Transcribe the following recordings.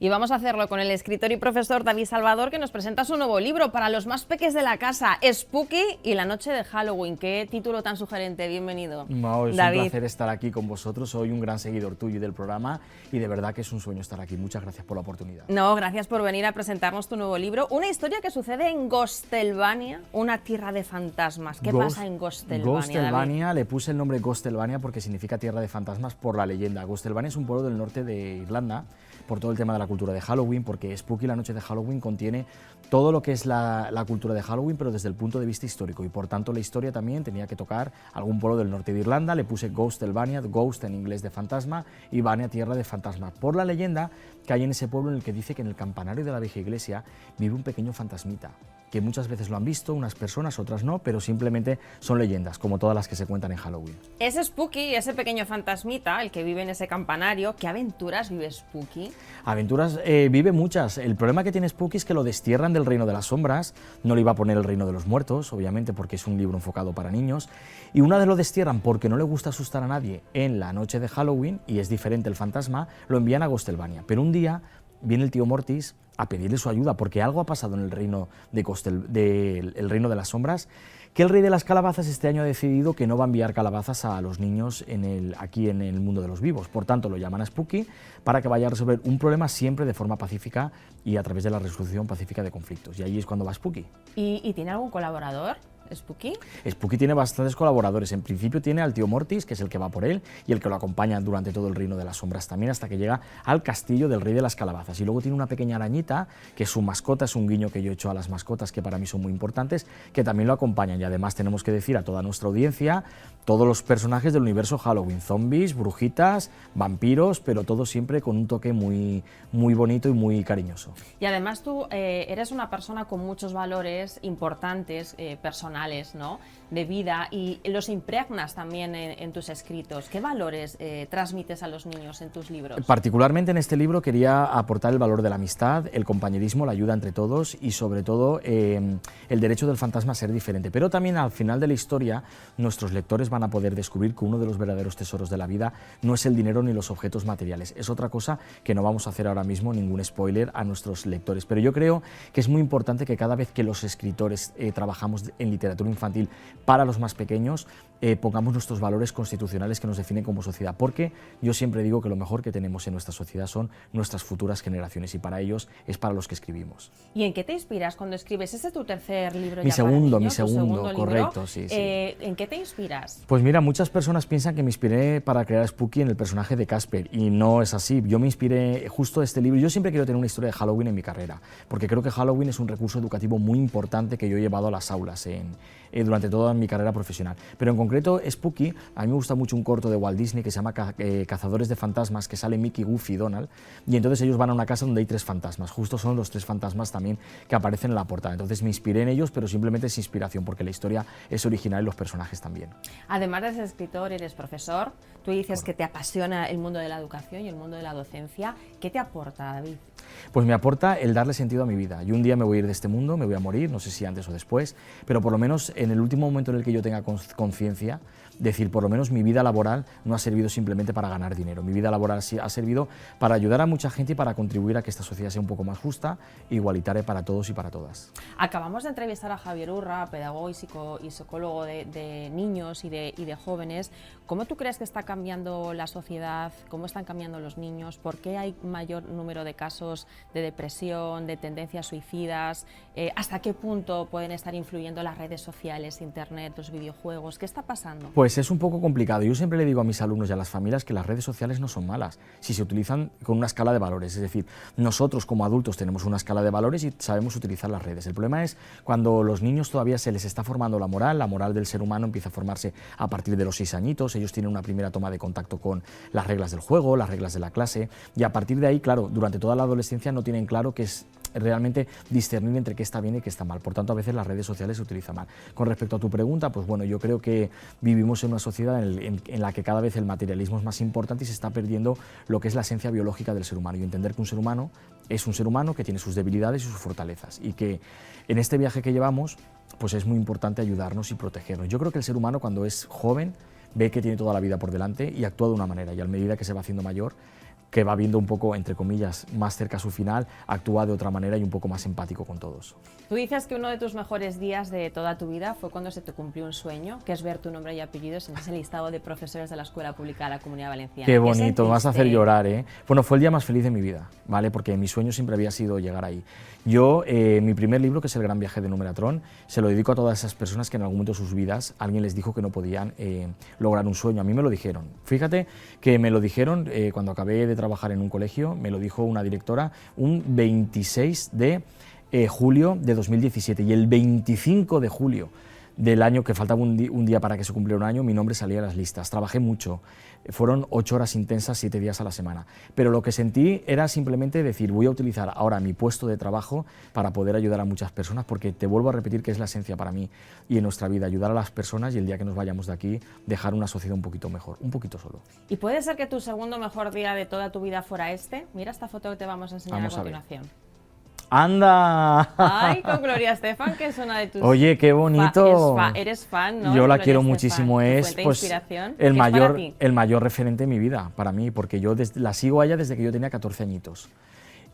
Y vamos a hacerlo con el escritor y profesor David Salvador, que nos presenta su nuevo libro para los más peques de la casa, Spooky y la noche de Halloween. Qué título tan sugerente, bienvenido. No, es David. un placer estar aquí con vosotros, soy un gran seguidor tuyo y del programa y de verdad que es un sueño estar aquí. Muchas gracias por la oportunidad. No, gracias por venir a presentarnos tu nuevo libro. Una historia que sucede en Gostelvania, una tierra de fantasmas. ¿Qué pasa en Gostelvania, Gostelvania, David? le puse el nombre Gostelvania porque significa tierra de fantasmas por la leyenda. Gostelvania es un pueblo del norte de Irlanda, por todo el tema de la cultura de Halloween, porque Spooky, la noche de Halloween, contiene todo lo que es la cultura de Halloween, pero desde el punto de vista histórico, y por tanto la historia también tenía que tocar algún pueblo del norte de Irlanda. Le puse Gostelvania, Ghost en inglés de fantasma, y Vania, tierra de fantasmas, por la leyenda que hay en ese pueblo, en el que dice que en el campanario de la vieja iglesia vive un pequeño fantasmita, que muchas veces lo han visto, unas personas, otras no, pero simplemente son leyendas, como todas las que se cuentan en Halloween. Ese Spooky, ese pequeño fantasmita, el que vive en ese campanario, ¿qué aventuras vive Spooky? Aventuras vive muchas. El problema que tiene Spooky es que lo destierran del reino de las sombras. No le iba a poner el reino de los muertos, obviamente, porque es un libro enfocado para niños. Y una vez lo destierran porque no le gusta asustar a nadie en la noche de Halloween, y es diferente el fantasma, lo envían a Gostelvania. Pero un día viene el tío Mortis a pedirle su ayuda, porque algo ha pasado en el reino el reino de las sombras, que el rey de las calabazas este año ha decidido que no va a enviar calabazas a los niños aquí en el mundo de los vivos. Por tanto, lo llaman a Spooky para que vaya a resolver un problema siempre de forma pacífica y a través de la resolución pacífica de conflictos. Y ahí es cuando va Spooky. ¿Y tiene algún colaborador? ¿Spooky? Spooky tiene bastantes colaboradores. En principio tiene al tío Mortis, que es el que va por él y el que lo acompaña durante todo el reino de las sombras también, hasta que llega al castillo del rey de las calabazas. Y luego tiene una pequeña arañita, que es su mascota, es un guiño que yo he hecho a las mascotas, que para mí son muy importantes, que también lo acompañan. Y además tenemos que decir a toda nuestra audiencia todos los personajes del universo Halloween: zombies, brujitas, vampiros, pero todo siempre con un toque muy, muy bonito y muy cariñoso. Y además tú eres una persona con muchos valores importantes, personales, ¿no?, de vida, y los impregnas también en tus escritos. ¿Qué valores transmites a los niños en tus libros? Particularmente en este libro quería aportar el valor de la amistad, el compañerismo, la ayuda entre todos y sobre todo el derecho del fantasma a ser diferente. Pero también al final de la historia nuestros lectores van a poder descubrir que uno de los verdaderos tesoros de la vida no es el dinero ni los objetos materiales. Es otra cosa que no vamos a hacer ahora mismo ningún spoiler a nuestros lectores. Pero yo creo que es muy importante que cada vez que los escritores trabajamos en literatura infantil para los más pequeños, pongamos nuestros valores constitucionales que nos definen como sociedad, porque yo siempre digo que lo mejor que tenemos en nuestra sociedad son nuestras futuras generaciones, y para ellos es para los que escribimos. ¿Y en qué te inspiras cuando escribes? ¿Ese es tu tercer libro? Mi ya para niños, mi tu segundo, correcto, libro? sí. ¿En qué te inspiras? Pues mira, muchas personas piensan que me inspiré para crear Spooky en el personaje de Casper, y no es así. Yo me inspiré justo de este libro. Yo siempre quiero tener una historia de Halloween en mi carrera, porque creo que Halloween es un recurso educativo muy importante que yo he llevado a las aulas durante toda mi carrera profesional. Pero en concreto, Spooky, a mí me gusta mucho un corto de Walt Disney que se llama Cazadores de Fantasmas, que sale Mickey, Goofy y Donald, y entonces ellos van a una casa donde hay 3 fantasmas. Justo son los 3 fantasmas también que aparecen en la portada. Entonces me inspiré en ellos, pero simplemente es inspiración, porque la historia es original y los personajes también. Además de ser escritor, eres profesor. Tú dices que te apasiona el mundo de la educación y el mundo de la docencia. ¿Qué te aporta, David? Pues me aporta el darle sentido a mi vida. Yo un día me voy a ir de este mundo, me voy a morir, no sé si antes o después, pero por lo menos en el último momento en el que yo tenga conciencia, decir, por lo menos mi vida laboral no ha servido simplemente para ganar dinero. Mi vida laboral sí ha servido para ayudar a mucha gente y para contribuir a que esta sociedad sea un poco más justa e igualitaria para todos y para todas. Acabamos de entrevistar a Javier Urra, pedagogo y psicólogo de niños y de jóvenes. ¿Cómo tú crees que está cambiando la sociedad? ¿Cómo están cambiando los niños? ¿Por qué hay mayor número de casos de depresión, de tendencias suicidas? ¿Hasta qué punto pueden estar influyendo las redes sociales, internet, los videojuegos? ¿Qué está pasando? Pues es un poco complicado. Yo siempre le digo a mis alumnos y a las familias que las redes sociales no son malas si se utilizan con una escala de valores. Es decir, nosotros como adultos tenemos una escala de valores y sabemos utilizar las redes. El problema es cuando los niños todavía se les está formando la moral del ser humano empieza a formarse a partir de los 6 añitos. Ellos tienen una primera toma de contacto con las reglas del juego, las reglas de la clase, y a partir de ahí, claro, durante toda la adolescencia no tienen claro qué es realmente discernir entre qué está bien y qué está mal. Por tanto, a veces las redes sociales se utilizan mal. Con respecto a tu pregunta, pues bueno, yo creo que vivimos en una sociedad en la que cada vez el materialismo es más importante y se está perdiendo lo que es la esencia biológica del ser humano, y entender que un ser humano es un ser humano que tiene sus debilidades y sus fortalezas, y que en este viaje que llevamos pues es muy importante ayudarnos y protegernos. Yo creo que el ser humano, cuando es joven, ve que tiene toda la vida por delante y actúa de una manera, y a medida que se va haciendo mayor que va viendo un poco, entre comillas, más cerca a su final, actúa de otra manera y un poco más empático con todos. Tú dices que uno de tus mejores días de toda tu vida fue cuando se te cumplió un sueño, que es ver tu nombre y apellidos en ese listado de profesores de la Escuela Pública de la Comunidad Valenciana. Qué bonito, me vas a hacer llorar, ¿eh? Bueno, fue el día más feliz de mi vida, ¿vale? Porque mi sueño siempre había sido llegar ahí. Yo, mi primer libro, que es El Gran Viaje de Numeratron, se lo dedico a todas esas personas que en algún momento de sus vidas alguien les dijo que no podían lograr un sueño. A mí me lo dijeron. Fíjate que me lo dijeron cuando acabé de trabajar en un colegio, me lo dijo una directora un 26 de julio de 2017 y el 25 de julio del año, que faltaba un día para que se cumpliera un año, mi nombre salía en las listas. Trabajé mucho, fueron 8 horas intensas, 7 días a la semana, pero lo que sentí era simplemente decir, voy a utilizar ahora mi puesto de trabajo para poder ayudar a muchas personas, porque te vuelvo a repetir que es la esencia para mí y en nuestra vida, ayudar a las personas y el día que nos vayamos de aquí, dejar una sociedad un poquito mejor, un poquito solo. ¿Y puede ser que tu segundo mejor día de toda tu vida fuera este? Mira esta foto que te vamos a enseñar a continuación. ¡Anda! ¡Ay, con Gloria Estefan, que es una de tus... Oye, qué bonito. Eres fan, ¿no? Yo la Gloria quiero Estefan, muchísimo, es pues, el mayor referente en mi vida, para mí, porque yo la sigo a ella desde que yo tenía 14 añitos.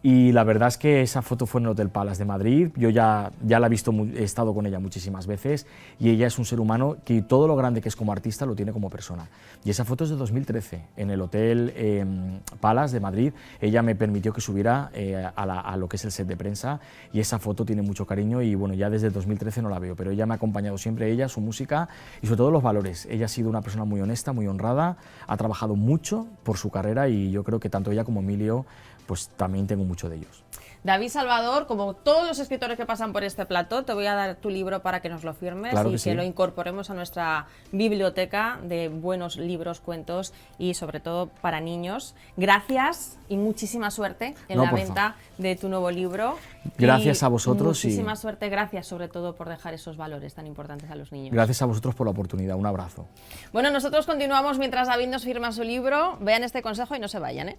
Y la verdad es que esa foto fue en el Hotel Palace de Madrid, yo ya la he visto, he estado con ella muchísimas veces y ella es un ser humano que todo lo grande que es como artista lo tiene como persona. Y esa foto es de 2013, en el Hotel Palace de Madrid, ella me permitió que subiera a lo que es el set de prensa y esa foto tiene mucho cariño y bueno, ya desde 2013 no la veo, pero ella me ha acompañado siempre, ella, su música y sobre todo los valores. Ella ha sido una persona muy honesta, muy honrada, ha trabajado mucho por su carrera y yo creo que tanto ella como Emilio pues también tengo mucho de ellos. David Salvador, como todos los escritores que pasan por este plató, te voy a dar tu libro para que nos lo firmes y que lo incorporemos a nuestra biblioteca de buenos libros, cuentos y sobre todo para niños. Gracias y muchísima suerte en la venta de tu nuevo libro. Gracias a vosotros. Muchísima suerte, gracias sobre todo por dejar esos valores tan importantes a los niños. Gracias a vosotros por la oportunidad, un abrazo. Bueno, nosotros continuamos mientras David nos firma su libro. Vean este consejo y no se vayan, ¿eh?